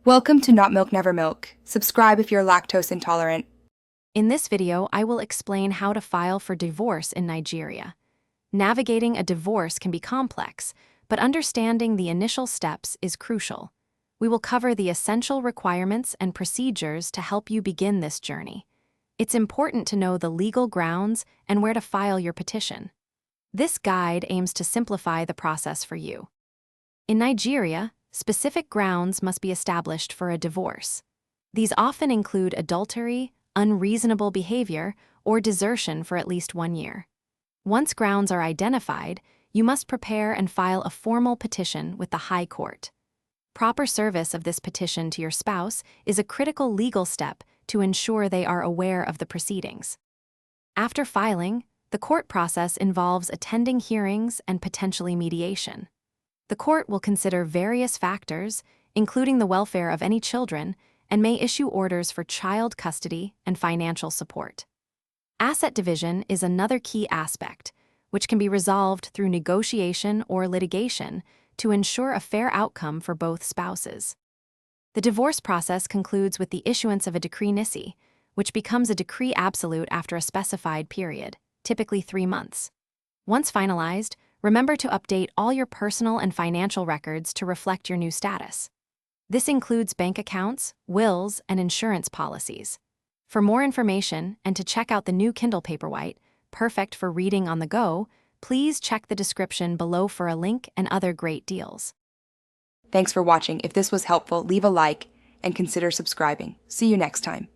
Welcome to Not Milk Never Milk. Subscribe if you're lactose intolerant. In this video, I will explain how to file for divorce in Nigeria. Navigating a divorce can be complex, but understanding the initial steps is crucial. We will cover the essential requirements and procedures to help you begin this journey. It's important to know the legal grounds and where to file your petition. This guide aims to simplify the process for you. In Nigeria, specific grounds must be established for a divorce. These often include adultery, unreasonable behavior, or desertion for at least 1 year. Once grounds are identified, you must prepare and file a formal petition with the High Court. Proper service of this petition to your spouse is a critical legal step to ensure they are aware of the proceedings. After filing, the court process involves attending hearings and potentially mediation. The court will consider various factors, including the welfare of any children, and may issue orders for child custody and financial support. Asset division is another key aspect, which can be resolved through negotiation or litigation to ensure a fair outcome for both spouses. The divorce process concludes with the issuance of a decree nisi, which becomes a decree absolute after a specified period, typically 3 months. Once finalized, remember to update all your personal and financial records to reflect your new status. This includes bank accounts, wills, and insurance policies. For more information and to check out the new Kindle Paperwhite, perfect for reading on the go, please check the description below for a link and other great deals. Thanks for watching. If this was helpful, leave a like and consider subscribing. See you next time.